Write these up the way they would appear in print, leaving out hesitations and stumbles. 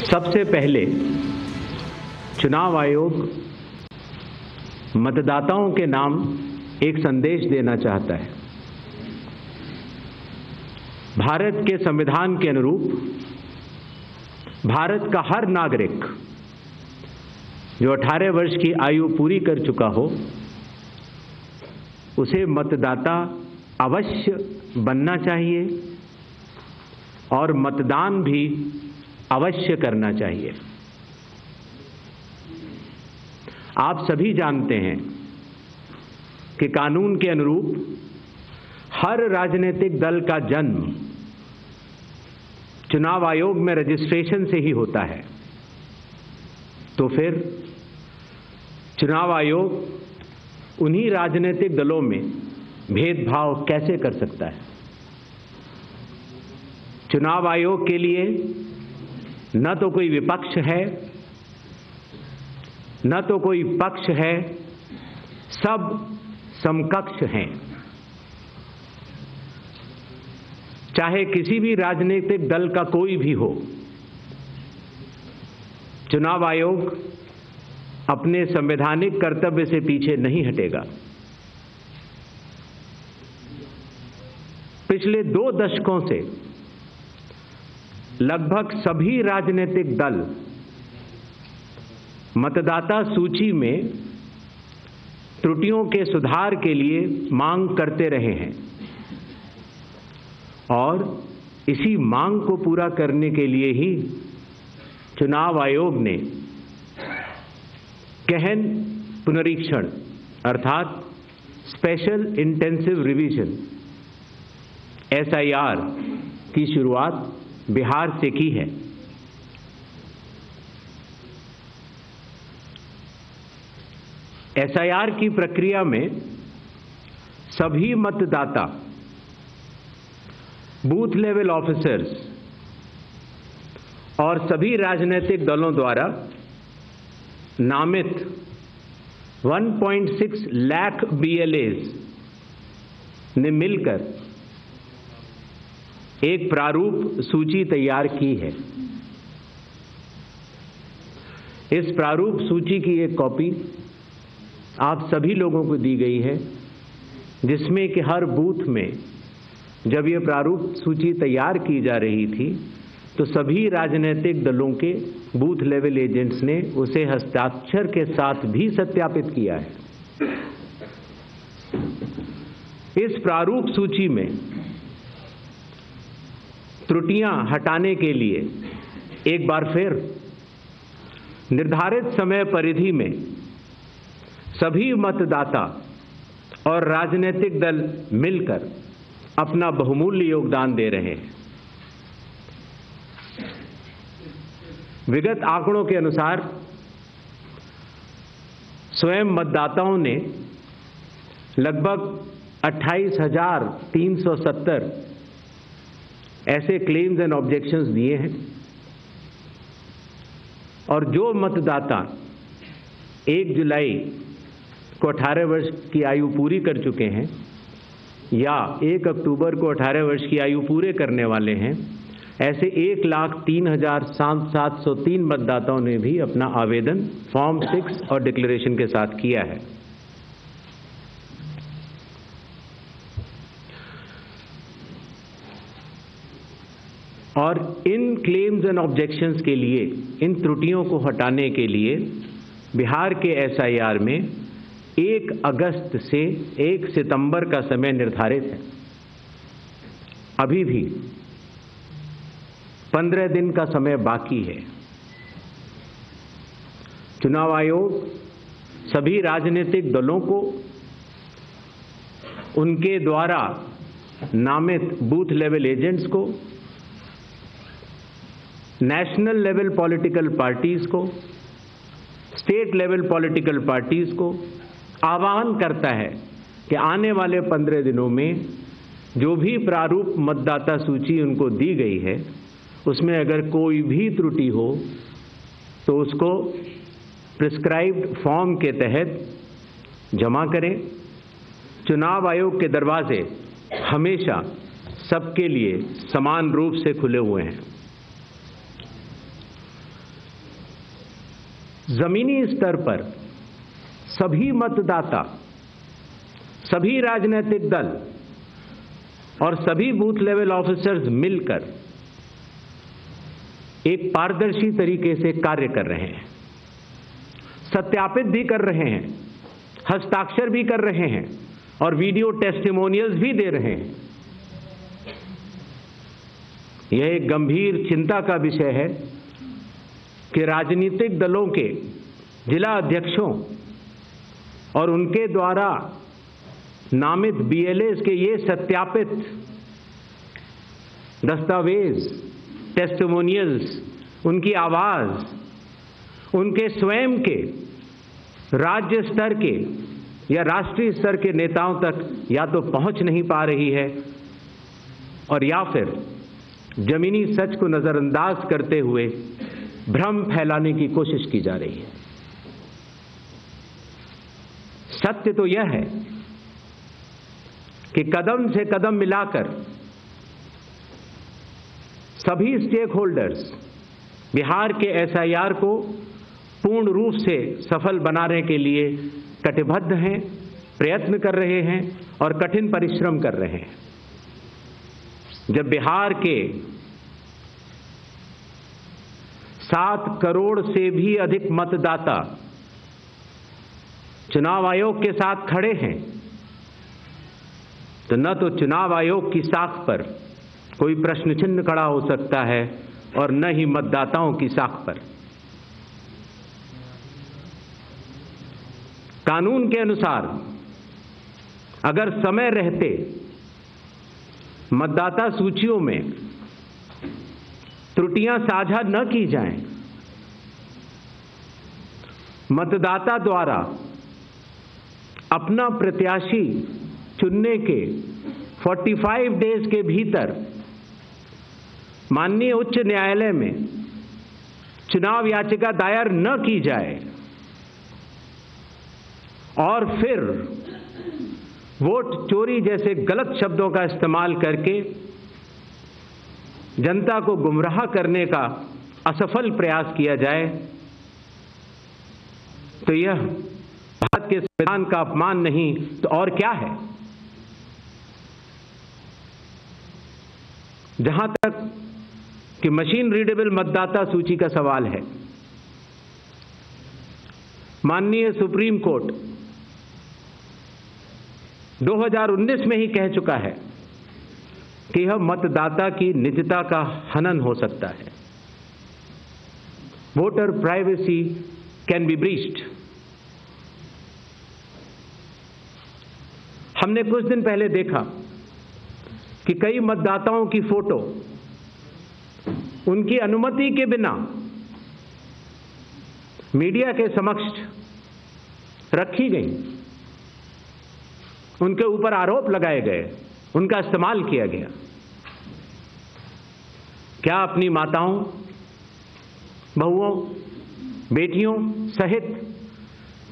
सबसे पहले चुनाव आयोग मतदाताओं के नाम एक संदेश देना चाहता है। भारत के संविधान के अनुरूप भारत का हर नागरिक जो 18 वर्ष की आयु पूरी कर चुका हो, उसे मतदाता अवश्य बनना चाहिए और मतदान भी अवश्य करना चाहिए। आप सभी जानते हैं कि कानून के अनुरूप हर राजनीतिक दल का जन्म चुनाव आयोग में रजिस्ट्रेशन से ही होता है। तो फिर चुनाव आयोग उन्हीं राजनीतिक दलों में भेदभाव कैसे कर सकता है? चुनाव आयोग के लिए न तो कोई विपक्ष है, न तो कोई पक्ष है, सब समकक्ष हैं। चाहे किसी भी राजनीतिक दल का कोई भी हो, चुनाव आयोग अपने संवैधानिक कर्तव्य से पीछे नहीं हटेगा। पिछले 2 दशकों से लगभग सभी राजनीतिक दल मतदाता सूची में त्रुटियों के सुधार के लिए मांग करते रहे हैं और इसी मांग को पूरा करने के लिए ही चुनाव आयोग ने गहन पुनरीक्षण अर्थात स्पेशल इंटेंसिव रिवीजन SIR की शुरुआत बिहार से की है। SIR की प्रक्रिया में सभी मतदाता, बूथ लेवल ऑफिसर्स और सभी राजनीतिक दलों द्वारा नामित 1.6 लाख BLAs ने मिलकर एक प्रारूप सूची तैयार की है। इस प्रारूप सूची की एक कॉपी आप सभी लोगों को दी गई है, जिसमें कि हर बूथ में जब ये प्रारूप सूची तैयार की जा रही थी तो सभी राजनीतिक दलों के बूथ लेवल एजेंट्स ने उसे हस्ताक्षर के साथ भी सत्यापित किया है। इस प्रारूप सूची में त्रुटियां हटाने के लिए एक बार फिर निर्धारित समय परिधि में सभी मतदाता और राजनीतिक दल मिलकर अपना बहुमूल्य योगदान दे रहे हैं। विगत आंकड़ों के अनुसार स्वयं मतदाताओं ने लगभग 28,370 ऐसे क्लेम्स एंड ऑब्जेक्शंस दिए हैं और जो मतदाता 1 जुलाई को 18 वर्ष की आयु पूरी कर चुके हैं या 1 अक्टूबर को 18 वर्ष की आयु पूरे करने वाले हैं, ऐसे 1,03,703 मतदाताओं ने भी अपना आवेदन फॉर्म 6 और डिक्लेरेशन के साथ किया है। और इन क्लेम्स एंड ऑब्जेक्शंस के लिए, इन त्रुटियों को हटाने के लिए बिहार के SIR में 1 अगस्त से 1 सितंबर का समय निर्धारित है। अभी भी 15 दिन का समय बाकी है। चुनाव आयोग सभी राजनीतिक दलों को उनके द्वारा नामित बूथ लेवल एजेंट्स को, नेशनल लेवल पॉलिटिकल पार्टीज को, स्टेट लेवल पॉलिटिकल पार्टीज को आह्वान करता है कि आने वाले 15 दिनों में जो भी प्रारूप मतदाता सूची उनको दी गई है, उसमें अगर कोई भी त्रुटि हो तो उसको प्रिस्क्राइब्ड फॉर्म के तहत जमा करें। चुनाव आयोग के दरवाजे हमेशा सबके लिए समान रूप से खुले हुए हैं। जमीनी स्तर पर सभी मतदाता, सभी राजनीतिक दल और सभी बूथ लेवल ऑफिसर्स मिलकर एक पारदर्शी तरीके से कार्य कर रहे हैं, सत्यापित भी कर रहे हैं, हस्ताक्षर भी कर रहे हैं और वीडियो टेस्टिमोनियल्स भी दे रहे हैं। यह एक गंभीर चिंता का विषय है कि राजनीतिक दलों के जिला अध्यक्षों और उनके द्वारा नामित बीएलएस के ये सत्यापित दस्तावेज, टेस्टिमोनियल्स, उनकी आवाज, उनके स्वयं के राज्य स्तर के या राष्ट्रीय स्तर के नेताओं तक या तो पहुंच नहीं पा रही है और या फिर जमीनी सच को नजरअंदाज करते हुए भ्रम फैलाने की कोशिश की जा रही है। सत्य तो यह है कि कदम से कदम मिलाकर सभी स्टेक होल्डर्स बिहार के एसआईआर को पूर्ण रूप से सफल बनाने के लिए कटिबद्ध हैं, प्रयत्न कर रहे हैं और कठिन परिश्रम कर रहे हैं। जब बिहार के 7 करोड़ से भी अधिक मतदाता चुनाव आयोग के साथ खड़े हैं, तो न तो चुनाव आयोग की साख पर कोई प्रश्न चिन्ह खड़ा हो सकता है और न ही मतदाताओं की साख पर। कानून के अनुसार अगर समय रहते मतदाता सूचियों में त्रुटियां साझा न की जाएं, मतदाता द्वारा अपना प्रत्याशी चुनने के 45 डेज के भीतर माननीय उच्च न्यायालय में चुनाव याचिका दायर न की जाए और फिर वोट चोरी जैसे गलत शब्दों का इस्तेमाल करके जनता को गुमराह करने का असफल प्रयास किया जाए, तो यह भारत के संविधान का अपमान नहीं तो और क्या है। जहां तक कि मशीन रीडेबल मतदाता सूची का सवाल है, माननीय सुप्रीम कोर्ट 2019 में ही कह चुका है कि यह मतदाता की निजता का हनन हो सकता है। Voter privacy can be breached. हमने कुछ दिन पहले देखा कि कई मतदाताओं की फोटो उनकी अनुमति के बिना मीडिया के समक्ष रखी गई, उनके ऊपर आरोप लगाए गए, उनका इस्तेमाल किया गया। क्या अपनी माताओं, बहुओं, बेटियों सहित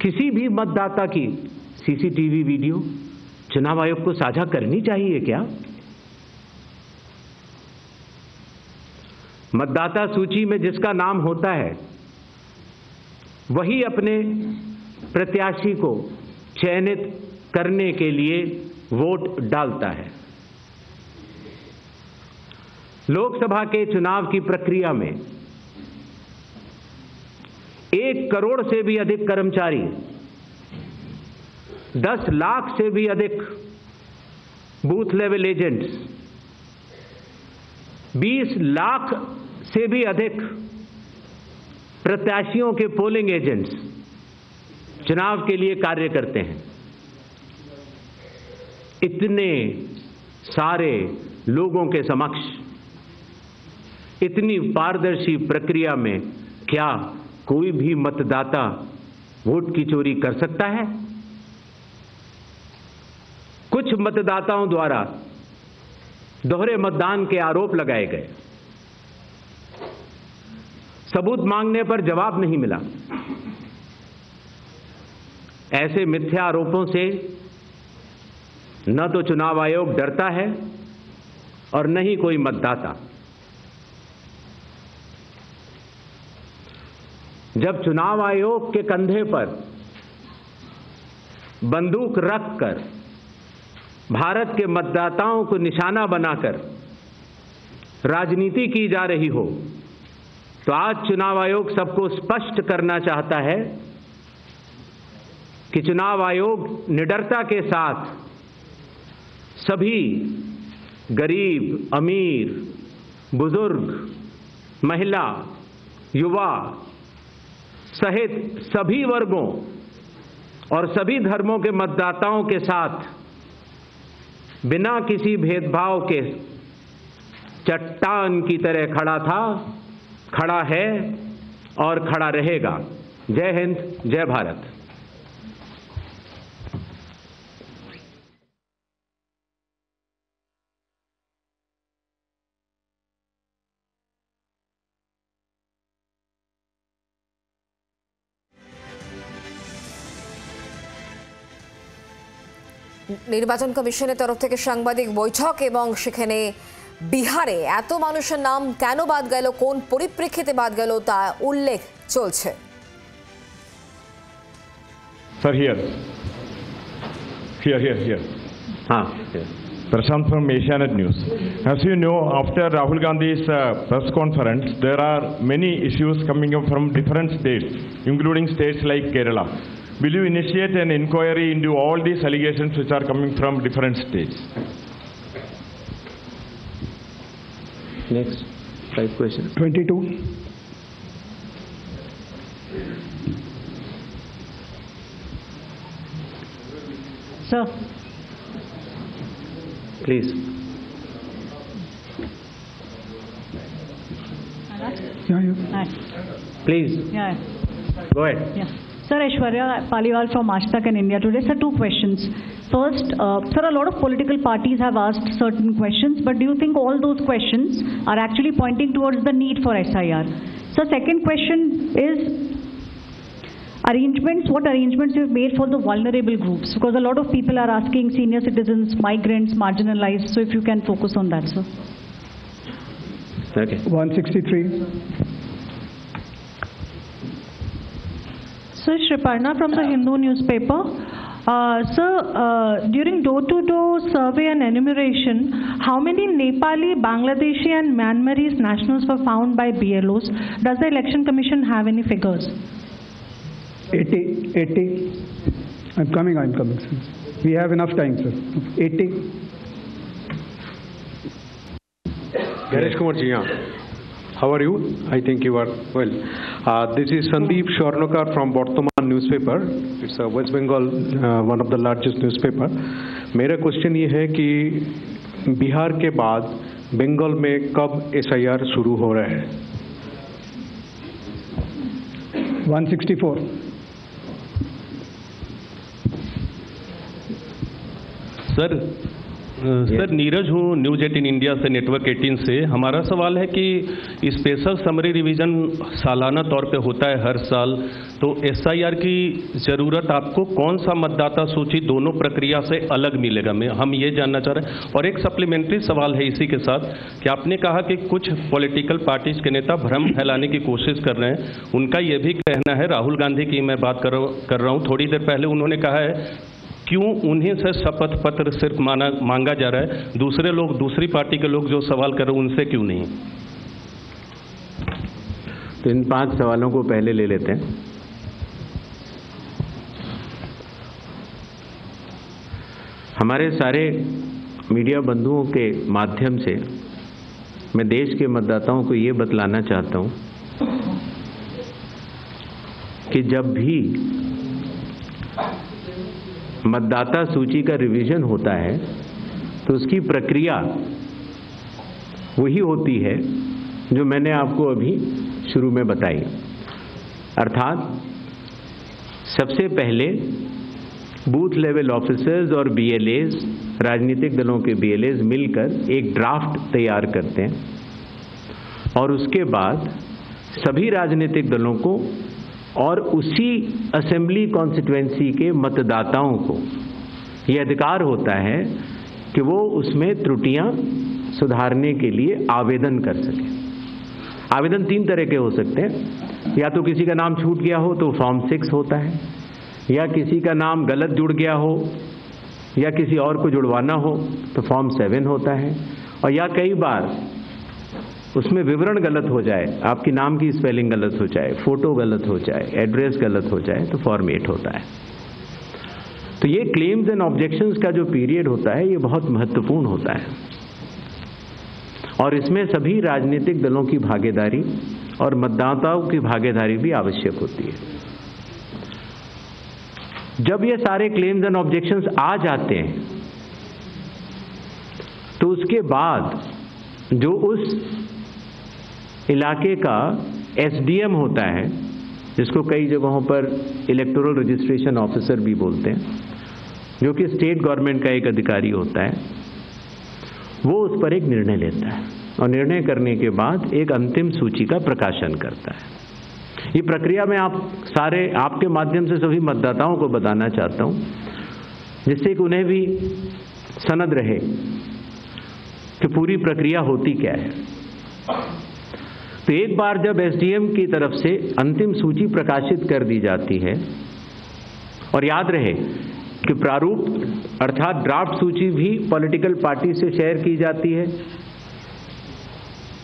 किसी भी मतदाता की सीसीटीवी वीडियो चुनाव आयोग को साझा करनी चाहिए क्या? मतदाता सूची में जिसका नाम होता है वही अपने प्रत्याशी को चयनित करने के लिए वोट डालता है। लोकसभा के चुनाव की प्रक्रिया में 1 करोड़ से भी अधिक कर्मचारी, 10 लाख से भी अधिक बूथ लेवल एजेंट्स, 20 लाख से भी अधिक प्रत्याशियों के पोलिंग एजेंट्स चुनाव के लिए कार्य करते हैं। इतने सारे लोगों के समक्ष इतनी पारदर्शी प्रक्रिया में क्या कोई भी मतदाता वोट की चोरी कर सकता है? कुछ मतदाताओं द्वारा दोहरे मतदान के आरोप लगाए गए, सबूत मांगने पर जवाब नहीं मिला। ऐसे मिथ्या आरोपों से न तो चुनाव आयोग डरता है और न ही कोई मतदाता। जब चुनाव आयोग के कंधे पर बंदूक रखकर भारत के मतदाताओं को निशाना बनाकर राजनीति की जा रही हो, तो आज चुनाव आयोग सबको स्पष्ट करना चाहता है कि चुनाव आयोग निडरता के साथ सभी गरीब, अमीर, बुजुर्ग, महिला, युवा सहित सभी वर्गों और सभी धर्मों के मतदाताओं के साथ बिना किसी भेदभाव के चट्टान की तरह खड़ा था, खड़ा है और खड़ा रहेगा। जय हिंद, जय भारत। নির্বাচন কমিশনের তরফ থেকে সাংবাদিক বৈঠক এবং সেখানে বিহারে এত মানুষের নাম কেন বাদ গেল, কোন পরিপ্রেক্ষিতে বাদ গেল তা উল্লেখ চলছে। Sir, here. Prashant from Asianet News. As you know, after Rahul Gandhi's press conference, there are many issues coming up from different states, including states like Kerala. Will you initiate an inquiry into all these allegations which are coming from different states? Next, 5 questions. 22. Sir. Please. Yeah. Please. Yeah. Go ahead. Yeah. Sir, Aishwarya Paliwal from Aaj-Tak and India Today. Sir, 2 questions. First, sir, a lot of political parties have asked certain questions, but do you think all those questions are actually pointing towards the need for SIR? So, second question is what arrangements you've made for the vulnerable groups? Because a lot of people are asking senior citizens, migrants, marginalized. So, if you can focus on that, sir. Okay. 163. Sir, Shriparna from the Hindu newspaper. Sir, during door-to-door survey and enumeration, how many Nepali, Bangladeshi and Myanmarese nationals were found by BLOs? Does the Election Commission have any figures? 80. I'm coming, sir. We have enough time, sir. 80. Ganesh Kumar ji, how are you? I think you are well. This is Sandeep Shornokar from Bardhaman newspaper. It's a West Bengal, one of the largest newspaper. मेरा question ये है कि बिहार के बाद बंगाल में कब SIR शुरू हो रहा है? 164. सर नीरज हूँ, न्यूज़ 18 इंडिया से, नेटवर्क 18 से। हमारा सवाल है कि स्पेशल समरी रिवीजन सालाना तौर पे होता है हर साल, तो SIR की ज़रूरत आपको कौन सा मतदाता सूची दोनों प्रक्रिया से अलग मिलेगा, हम ये जानना चाह रहे हैं। और एक सप्लीमेंट्री सवाल है इसी के साथ कि आपने कहा कि कुछ पॉलिटिकल पार्टीज के नेता भ्रम फैलाने की कोशिश कर रहे हैं। उनका ये भी कहना है, राहुल गांधी की मैं बात कर रहा हूँ, थोड़ी देर पहले उन्होंने कहा है क्यों उन्हीं से शपथ पत्र सिर्फ मांगा जा रहा है, दूसरे लोग, दूसरी पार्टी के लोग जो सवाल कर रहे हैं उनसे क्यों नहीं? तो इन 5 सवालों को पहले ले लेते हैं। हमारे सारे मीडिया बंधुओं के माध्यम से मैं देश के मतदाताओं को ये बतलाना चाहता हूं कि जब भी मतदाता सूची का रिवीजन होता है तो उसकी प्रक्रिया वही होती है जो मैंने आपको अभी शुरू में बताई। अर्थात सबसे पहले बूथ लेवल ऑफिसर्स और BLAs, राजनीतिक दलों के BLAs मिलकर एक ड्राफ्ट तैयार करते हैं और उसके बाद सभी राजनीतिक दलों को और उसी असेंबली कॉन्स्टिट्यूएंसी के मतदाताओं को ये अधिकार होता है कि वो उसमें त्रुटियां सुधारने के लिए आवेदन कर सकें। आवेदन 3 तरह के हो सकते हैं, या तो किसी का नाम छूट गया हो तो फॉर्म 6 होता है, या किसी का नाम गलत जुड़ गया हो या किसी और को जुड़वाना हो तो फॉर्म 7 होता है, और या कई बार उसमें विवरण गलत हो जाए, आपकी नाम की स्पेलिंग गलत हो जाए, फोटो गलत हो जाए, एड्रेस गलत हो जाए तो फॉर्म 8 होता है। तो ये क्लेम्स एंड ऑब्जेक्शंस का जो पीरियड होता है ये बहुत महत्वपूर्ण होता है, और इसमें सभी राजनीतिक दलों की भागीदारी और मतदाताओं की भागीदारी भी आवश्यक होती है। जब ये सारे क्लेम्स एंड ऑब्जेक्शंस आ जाते हैं तो उसके बाद जो उस इलाके का एसडीएम होता है, जिसको कई जगहों पर इलेक्टोरल रजिस्ट्रेशन ऑफिसर भी बोलते हैं, जो कि स्टेट गवर्नमेंट का एक अधिकारी होता है, वो उस पर एक निर्णय लेता है और निर्णय करने के बाद एक अंतिम सूची का प्रकाशन करता है। ये प्रक्रिया मैं आपके माध्यम से सभी मतदाताओं को बताना चाहता हूं, जिससे कि उन्हें भी सनद रहे कि पूरी प्रक्रिया होती क्या है। तो एक बार जब एसडीएम की तरफ से अंतिम सूची प्रकाशित कर दी जाती है, और याद रहे कि प्रारूप अर्थात ड्राफ्ट सूची भी पॉलिटिकल पार्टी से शेयर की जाती है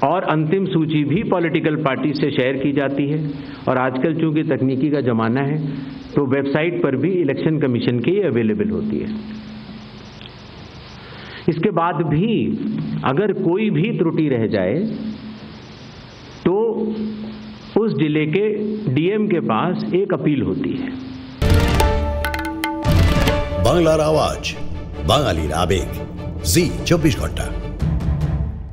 और अंतिम सूची भी पॉलिटिकल पार्टी से शेयर की जाती है, और आजकल चूंकि तकनीकी का जमाना है तो वेबसाइट पर भी इलेक्शन कमीशन की अवेलेबल होती है। इसके बाद भी अगर कोई भी त्रुटि रह जाए तो उस जिले के डीएम के पास एक अपील होती है। বাংলার আওয়াজ, বাঙালির আবেগ, জি 24 ঘন্টা।